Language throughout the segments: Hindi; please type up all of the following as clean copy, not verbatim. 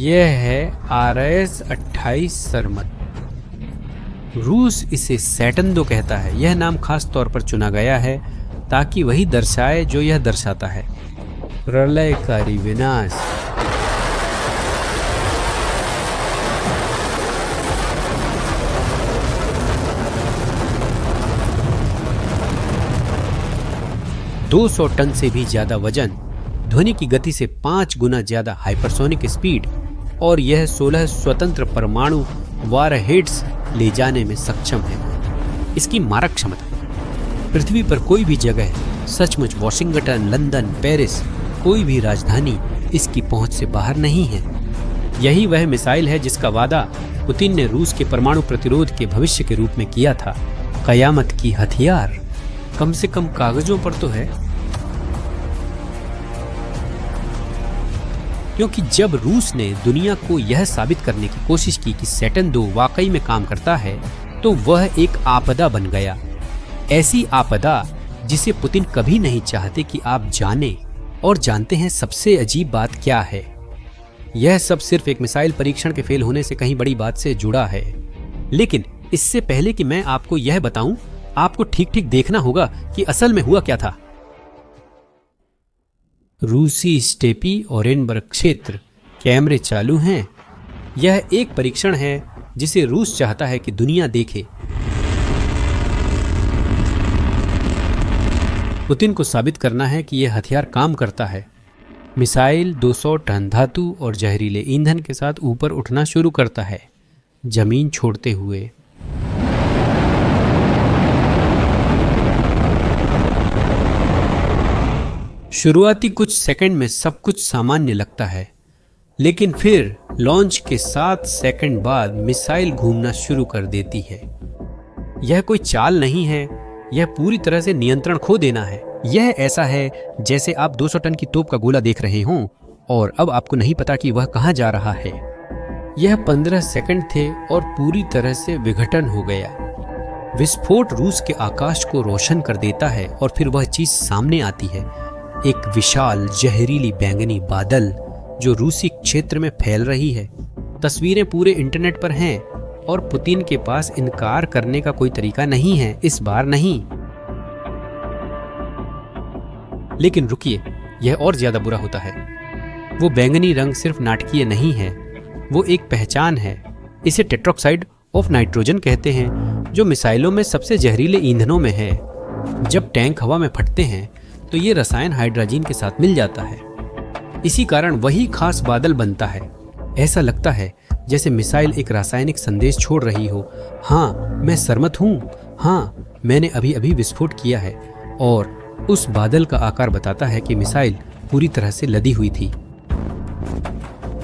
यह है RS-28 सरमत। रूस इसे सैटर्न दो कहता है। यह नाम खास तौर पर चुना गया है ताकि वही दर्शाए जो यह दर्शाता है, प्रलयकारी विनाश। दो 200 टन से भी ज्यादा वजन, ध्वनि की गति से 5 गुना ज्यादा हाइपरसोनिक स्पीड और यह 16 स्वतंत्र परमाणु वारहेड्स ले जाने में सक्षम है। इसकी मारक क्षमता पृथ्वी पर कोई भी जगह, सचमुच वॉशिंगटन, लंदन, पेरिस, कोई भी राजधानी इसकी पहुंच से बाहर नहीं है। यही वह मिसाइल है जिसका वादा पुतिन ने रूस के परमाणु प्रतिरोध के भविष्य के रूप में किया था। कयामत की हथियार कम से कम कागजों पर तो है। क्योंकि जब रूस ने दुनिया को यह साबित करने की कोशिश की कि सैटर्न 2 वाकई में काम करता है, तो वह एक आपदा बन गया। ऐसी आपदा जिसे पुतिन कभी नहीं चाहते कि आप जानें। और जानते हैं सबसे अजीब बात क्या है? यह सब सिर्फ एक मिसाइल परीक्षण के फेल होने से कहीं बड़ी बात से जुड़ा है। लेकिन इससे पहले कि मैं आपको यह बताऊं, आपको ठीक ठीक देखना होगा कि असल में हुआ क्या था। रूसी स्टेपी ओरेनबर्ग क्षेत्र, कैमरे चालू हैं। यह एक परीक्षण है जिसे रूस चाहता है कि दुनिया देखे। पुतिन को साबित करना है कि यह हथियार काम करता है। मिसाइल 200 टन धातु और जहरीले ईंधन के साथ ऊपर उठना शुरू करता है, जमीन छोड़ते हुए। शुरुआती कुछ सेकंड में सब कुछ सामान्य लगता है, लेकिन फिर लॉन्च के 7 सेकंड बाद मिसाइल घूमना शुरू कर देती है। यह कोई चाल नहीं है, यह पूरी तरह से नियंत्रण खो देना है। यह ऐसा है जैसे आप 200 टन की तोप का गोला देख रहे हों और अब आपको नहीं पता कि वह कहां जा रहा है। यह 15 सेकंड थे और पूरी तरह से विघटन हो गया। विस्फोट रूस के आकाश को रोशन कर देता है और फिर वह चीज सामने आती है, एक विशाल जहरीली बैंगनी बादल जो रूसी क्षेत्र में फैल रही है। तस्वीरें पूरे इंटरनेट पर हैं और पुतिन के पास इनकार करने का कोई तरीका नहीं है, इस बार नहीं। लेकिन रुकिए, यह और ज्यादा बुरा होता है। वो बैंगनी रंग सिर्फ नाटकीय नहीं है, वो एक पहचान है। इसे टेट्रोक्साइड ऑफ नाइट्रोजन कहते हैं, जो मिसाइलों में सबसे जहरीले ईंधनों में है। जब टैंक हवा में फटते हैं तो ये रसायन हाइड्रोजन के साथ मिल जाता है। इसी कारण वही खास बादल बनता है। ऐसा लगता है जैसे मिसाइल एक रासायनिक संदेश छोड़ रही हो। हाँ, मैं सरमत हूँ। हाँ, मैंने अभी अभी विस्फोट किया है। और उस बादल का आकार बताता है कि मिसाइल पूरी तरह से लदी हुई थी।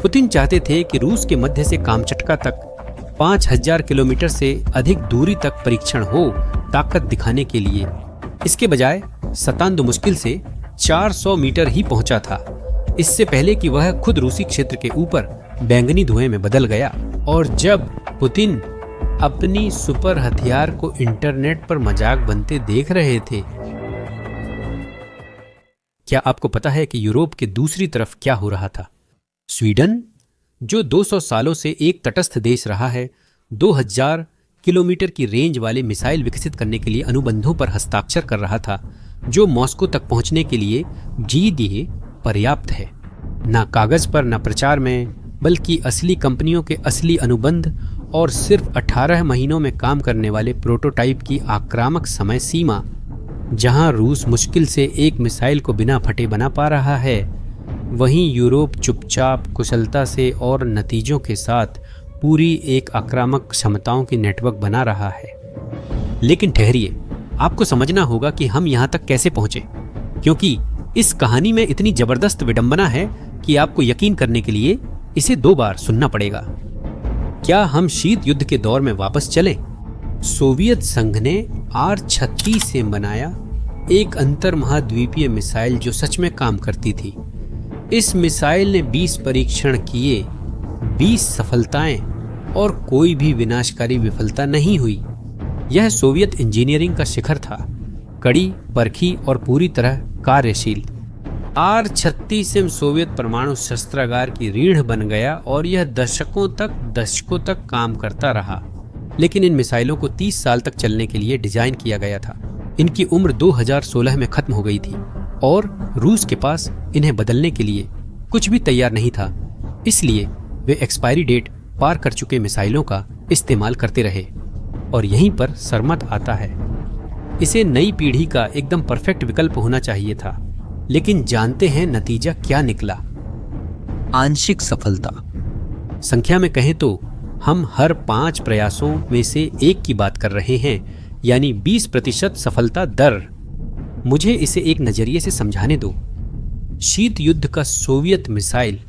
पुतिन चाहते थे कि रूस के मध्य से कामचटका तक 5000 किलोमीटर से अधिक दूरी तक परीक्षण हो, ताकत दिखाने के लिए। इसके बजाय सतान मुश्किल से 400 मीटर ही पहुंचा था, इससे पहले कि वह खुद रूसी क्षेत्र के ऊपर बैंगनी धुएं में बदल गया। और जब पुतिन अपनी सुपर हथियार को इंटरनेट पर मजाक बनते देख रहे थे, क्या आपको पता है कि यूरोप के दूसरी तरफ क्या हो रहा था? स्वीडन, जो 200 सालों से एक तटस्थ देश रहा है, 2000 किलोमीटर की रेंज वाले मिसाइल विकसित करने के लिए अनुबंधों पर हस्ताक्षर कर रहा था, जो मॉस्को तक पहुंचने के लिए जी पर्याप्त है। ना कागज पर, ना प्रचार में, बल्कि असली कंपनियों के असली अनुबंध और सिर्फ 18 महीनों में काम करने वाले प्रोटोटाइप की आक्रामक समय सीमा। जहां रूस मुश्किल से एक मिसाइल को बिना फटे बना पा रहा है, वहीं यूरोप चुपचाप, कुशलता से और नतीजों के साथ पूरी एक आक्रामक क्षमताओं की नेटवर्क बना रहा है। लेकिन ठहरिए, आपको समझना होगा कि हम यहां तक कैसे पहुंचे, क्योंकि इस कहानी में इतनी जबरदस्त विडंबना है कि आपको यकीन करने के लिए इसे 2 बार सुनना पड़ेगा। क्या हम शीत युद्ध के दौर में वापस चलें? सोवियत संघ ने R-36 से बनाया एक अंतर महाद्वीपीय मिसाइल जो सच में काम करती थी। इस मिसाइल ने 20 परीक्षण किए, 20 सफलताएं और कोई भी विनाशकारी विफलता नहीं हुई। यह सोवियत इंजीनियरिंग का शिखर था, कड़ी, परखी और पूरी तरह कार्यशील। R-36M सोवियत परमाणु शस्त्रागार की रीढ़ बन गया और यह दशकों तक काम करता रहा। लेकिन इन मिसाइलों को 30 साल तक चलने के लिए डिजाइन किया गया था। इनकी उम्र 2016 में खत्म हो गई थी और रूस के पास इन्हें बदलने के लिए कुछ भी तैयार नहीं था। इसलिए वे एक्सपायरी डेट पार कर चुके मिसाइलों का इस्तेमाल करते रहे। और यहीं पर सरमत आता है। इसे नई पीढ़ी का एकदम परफेक्ट विकल्प होना चाहिए था, लेकिन जानते हैं नतीजा क्या निकला? आंशिक सफलता। संख्या में कहें तो हम हर 5 प्रयासों में से एक की बात कर रहे हैं, यानी 20% सफलता दर। मुझे इसे एक नजरिए से समझाने दो। शीत युद्ध का सोवियत मिसाइल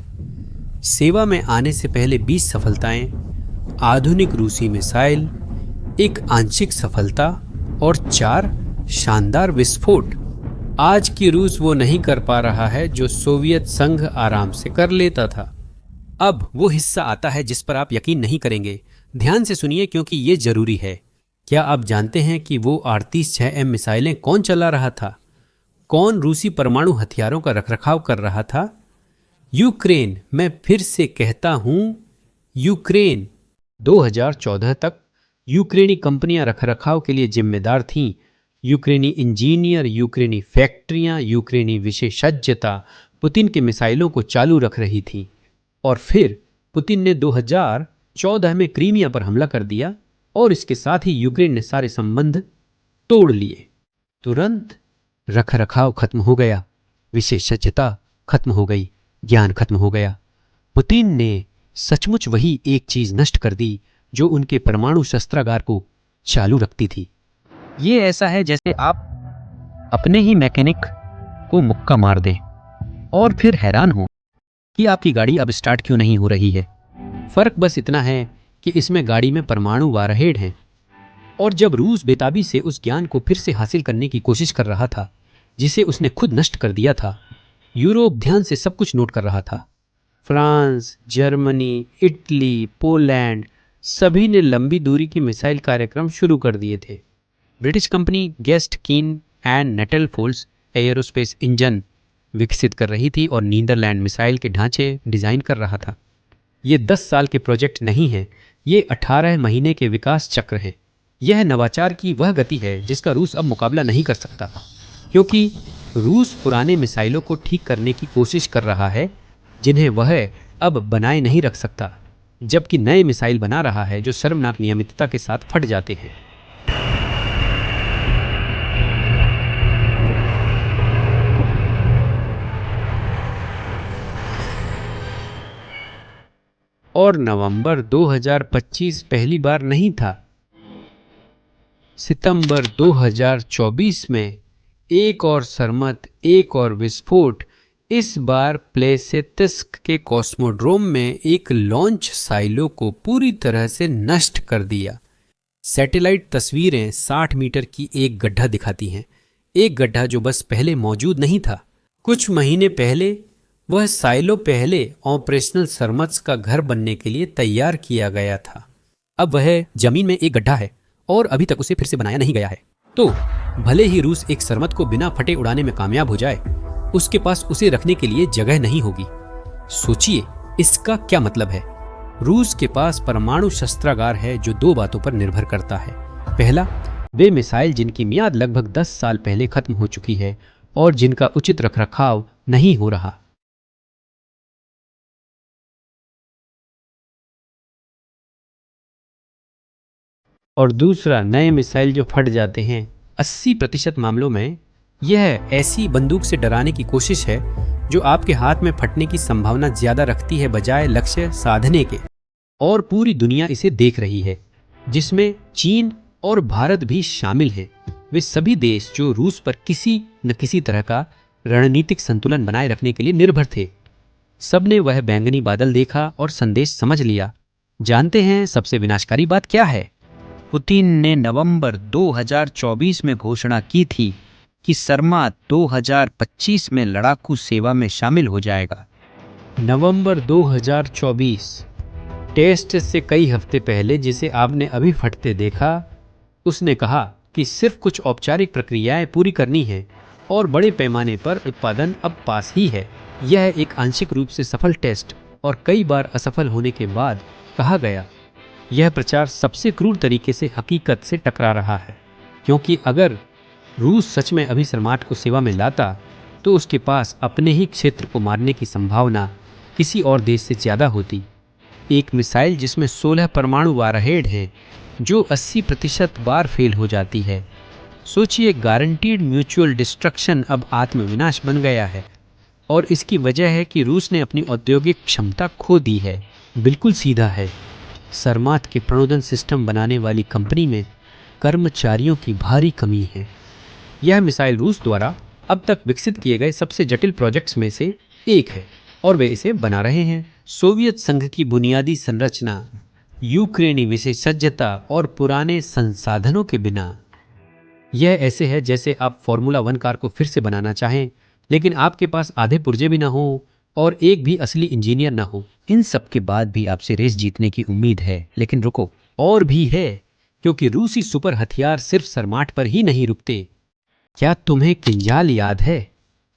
सेवा में आने से पहले 20 सफलताएं, आधुनिक रूसी मिसाइल एक आंशिक सफलता और 4 शानदार विस्फोट। आज की रूस वो नहीं कर पा रहा है जो सोवियत संघ आराम से कर लेता था। अब वो हिस्सा आता है जिस पर आप यकीन नहीं करेंगे। ध्यान से सुनिए क्योंकि ये जरूरी है। क्या आप जानते हैं कि वो 38-6M मिसाइलें कौन चला रहा था? कौन रूसी परमाणु हथियारों का रखरखाव कर रहा था? यूक्रेन। मैं फिर से कहता हूं, यूक्रेन। 2014 तक यूक्रेनी कंपनियां रखरखाव के लिए जिम्मेदार थीं। यूक्रेनी इंजीनियर, यूक्रेनी फैक्ट्रियां, यूक्रेनी विशेषज्ञता पुतिन के मिसाइलों को चालू रख रही थी। और फिर पुतिन ने 2014 में क्रीमिया पर हमला कर दिया और इसके साथ ही यूक्रेन ने सारे संबंध तोड़ लिए। तुरंत रखरखाव खत्म हो गया, विशेषज्ञता खत्म हो गई, ज्ञान खत्म हो गया। पुतिन ने सचमुच वही एक चीज नष्ट कर दी जो उनके परमाणु शस्त्रागार को चालू रखती थी। ये ऐसा है जैसे आप अपने ही मैकेनिक को मुक्का मार दें और फिर हैरान हो कि आपकी गाड़ी अब स्टार्ट क्यों नहीं हो रही है। फर्क बस इतना है कि इसमें गाड़ी में परमाणु वारहेड हैं। और जब रूस बेताबी से उस ज्ञान को फिर से हासिल करने की कोशिश कर रहा था जिसे उसने खुद नष्ट कर दिया था, यूरोप ध्यान से सब कुछ नोट कर रहा था। फ्रांस, जर्मनी, इटली, पोलैंड सभी ने लंबी दूरी की मिसाइल कार्यक्रम शुरू कर दिए थे। British company Guest Keen and Nettlefolds aerospace engine विकसित कर रही थी और नीदरलैंड मिसाइल के ढांचे डिजाइन कर रहा था। ये 10 साल के प्रोजेक्ट नहीं है, ये 18 महीने के विकास चक्र है। यह नवाचार की वह गति है जिसका रूस अब मुकाबला नहीं कर सकता, क्योंकि रूस पुराने मिसाइलों को ठीक करने की कोशिश कर रहा है जिन्हें वह अब बनाए नहीं रख सकता, जबकि नए मिसाइल बना रहा है जो शर्मनाक नियमितता के साथ फट जाते हैं। और नवंबर 2025 पहली बार नहीं था। सितंबर 2024 में एक और सरमत, एक और विस्फोट। इस बार प्लेसेत्स्क के कॉस्मोड्रोम में एक लॉन्च साइलो को पूरी तरह से नष्ट कर दिया। सैटेलाइट तस्वीरें 60 मीटर की एक गड्ढा दिखाती हैं, एक गड्ढा जो बस पहले मौजूद नहीं था। कुछ महीने पहले वह साइलो पहले ऑपरेशनल सरमत्स का घर बनने के लिए तैयार किया गया था। अब वह जमीन में एक गड्ढा है और अभी तक उसे फिर से बनाया नहीं गया है। तो भले ही रूस एक सरमत को बिना फटे उड़ाने में कामयाब हो जाए, उसके पास उसे रखने के लिए जगह नहीं होगी। सोचिए इसका क्या मतलब है। रूस के पास परमाणु शस्त्रागार है जो 2 बातों पर निर्भर करता है। पहला, वे मिसाइल जिनकी मियाद लगभग 10 साल पहले खत्म हो चुकी है और जिनका उचित रखरखाव नहीं हो रहा। और दूसरा, नए मिसाइल जो फट जाते हैं। 80% मामलों में यह ऐसी बंदूक से डराने की कोशिश है जो आपके हाथ में फटने की संभावना ज्यादा रखती है बजाय लक्ष्य साधने के। और पूरी दुनिया इसे देख रही है, जिसमें चीन और भारत भी शामिल हैं। वे सभी देश जो रूस पर किसी न किसी तरह का रणनीतिक संतुलन बनाए रखने के लिए निर्भर थे। सबने वह बैंगनी बादल देखा और संदेश समझ लिया। जानते हैं सबसे विनाशकारी बात क्या है? पुतिन ने नवंबर 2024 में घोषणा की थी कि सरमात 2025 में लड़ाकू सेवा में शामिल हो जाएगा। नवंबर 2024 टेस्ट से कई हफ्ते पहले, जिसे आपने अभी फटते देखा, उसने कहा कि सिर्फ कुछ औपचारिक प्रक्रियाएं पूरी करनी है और बड़े पैमाने पर उत्पादन अब पास ही है। यह एक आंशिक रूप से सफल टेस्ट और कई बार असफल होने के बाद कहा गया। यह प्रचार सबसे क्रूर तरीके से हकीकत से टकरा रहा है, क्योंकि अगर रूस सच में अभी सरमाट को सेवा में लाता तो उसके पास अपने ही क्षेत्र को मारने की संभावना किसी और देश से ज़्यादा होती। एक मिसाइल जिसमें 16 परमाणु वारहेड हैं, जो 80% बार फेल हो जाती है। सोचिए, गारंटीड म्यूचुअल डिस्ट्रक्शन अब आत्मविनाश बन गया है, और इसकी वजह है कि रूस ने अपनी औद्योगिक क्षमता खो दी है। बिल्कुल सीधा है। सरमात के प्रणोदन सिस्टम बनाने वाली कंपनी में कर्मचारियों की भारी कमी है। यह मिसाइल रूस द्वारा अब तक विकसित किए गए सबसे जटिल प्रोजेक्ट्स में से एक है, और वे इसे बना रहे हैं। सोवियत संघ की बुनियादी संरचना, यूक्रेनी विशेषज्ञता और पुराने संसाधनों के बिना यह ऐसे है जैसे आप फॉर्मूला 1 कार को फिर से बनाना चाहें, लेकिन आपके पास आधे पुर्जे भी ना हो और एक भी असली इंजीनियर ना हो। इन सब के बाद भी आपसे रेस जीतने की उम्मीद है, लेकिन रुको, और भी है, क्योंकि रूसी सुपर हथियार सिर्फ सरमाट पर ही नहीं रुकते। क्या तुम्हें किंजाल याद है?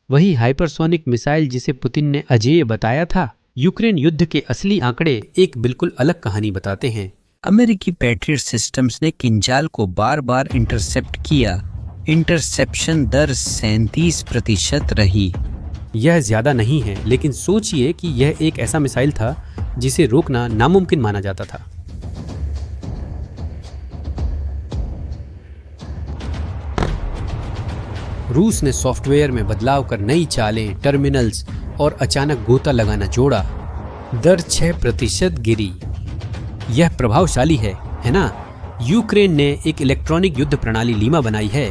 वही हाइपरसोनिक मिसाइल जिसे पुतिन ने अजेय बताया था। यूक्रेन युद्ध के असली आंकड़े एक बिल्कुल अलग कहानी बताते हैं। अमेरिकी पैट्रियट सिस्टम्स ने किंजाल को बार बार इंटरसेप्ट किया। इंटरसेप्शन दर 37% रही। यह ज्यादा नहीं है, लेकिन सोचिए कि यह एक ऐसा मिसाइल था जिसे रोकना नामुमकिन माना जाता था। रूस ने सॉफ्टवेयर में बदलाव कर नई चालें, टर्मिनल्स और अचानक गोता लगाना जोड़ा। दर 6% गिरी। यह प्रभावशाली है ना? यूक्रेन ने एक इलेक्ट्रॉनिक युद्ध प्रणाली लीमा बनाई है।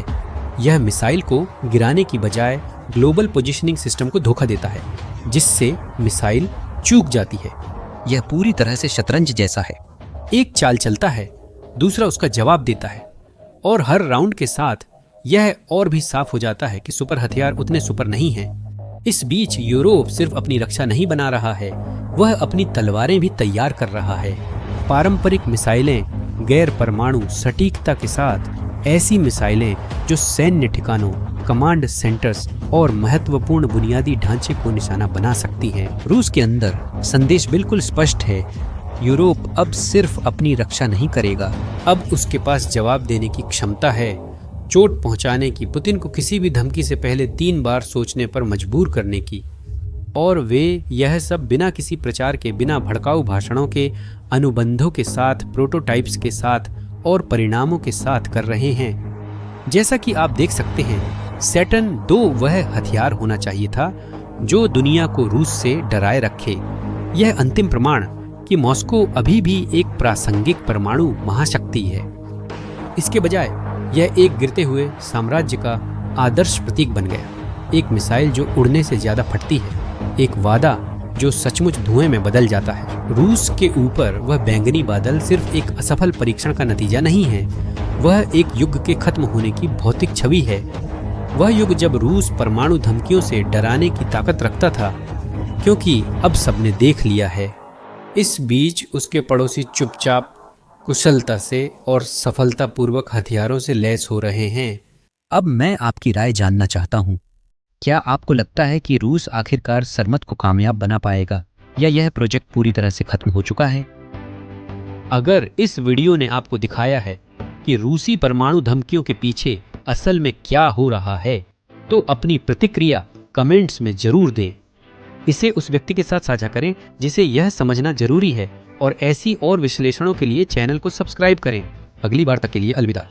यह मिसाइल को गिराने की बजाय ग्लोबल पोजीशनिंग सिस्टम को धोखा देता है, जिससे मिसाइल चूक जाती है। यह पूरी तरह से शतरंज जैसा है। एक चाल चलता है, दूसरा उसका जवाब देता है, और हर राउंड के साथ यह और भी साफ हो जाता है कि सुपर हथियार उतने सुपर नहीं हैं। इस बीच यूरोप सिर्फ अपनी रक्षा नहीं बना रहा है, वह अपनी तलवारें भी तैयार कर रहा है। पारंपरिक मिसाइलें, गैर परमाणु सटीकता के साथ ऐसी मिसाइलें जो सैन्य ठिकानों, कमांड सेंटर्स और महत्वपूर्ण बुनियादी ढांचे को निशाना बना सकती हैं। रूस के अंदर संदेश बिल्कुल स्पष्ट है। यूरोप अब सिर्फ अपनी रक्षा नहीं करेगा, अब उसके पास जवाब देने की क्षमता है, चोट पहुंचाने की, पुतिन को किसी भी धमकी से पहले 3 बार सोचने पर मजबूर करने की। और वे यह सब बिना किसी प्रचार के, बिना भड़काऊ भाषणों के, अनुबंधों के साथ, प्रोटोटाइप्स के साथ और परिणामों के साथ कर रहे हैं। जैसा कि आप देख सकते हैं, सैटर्न 2 वह हथियार होना चाहिए था जो दुनिया को रूस से डराए रखे। यह अंतिम प्रमाण कि मॉस्को अभी भी एक प्रासंगिक परमाणु महाशक्ति है। इसके बजाय यह एक गिरते हुए साम्राज्य का आदर्श प्रतीक बन गया। एक मिसाइल जो उड़ने से ज्यादा फटती है, एक वादा जो सचमुच धुएं में बदल जाता है। रूस के ऊपर वह बैंगनी बादल सिर्फ एक असफल परीक्षण का नतीजा नहीं है, वह एक युग के खत्म होने की भौतिक छवि है। वह युग जब रूस परमाणु धमकियों से डराने की ताकत रखता था, क्योंकि अब सबने देख लिया है। इस बीच उसके पड़ोसी चुपचाप, कुशलता से और सफलतापूर्वक हथियारों से लैस हो रहे हैं। अब मैं आपकी राय जानना चाहता हूँ। क्या आपको लगता है कि रूस आखिरकार सरमत को कामयाब बना पाएगा, या यह प्रोजेक्ट पूरी तरह से खत्म हो चुका है? अगर इस वीडियो ने आपको दिखाया है कि रूसी परमाणु धमकियों के पीछे असल में क्या हो रहा है, तो अपनी प्रतिक्रिया कमेंट्स में जरूर दें। इसे उस व्यक्ति के साथ साझा करें जिसे यह समझना जरूरी है, और ऐसी और विश्लेषणों के लिए चैनल को सब्सक्राइब करें। अगली बार तक के लिए अलविदा।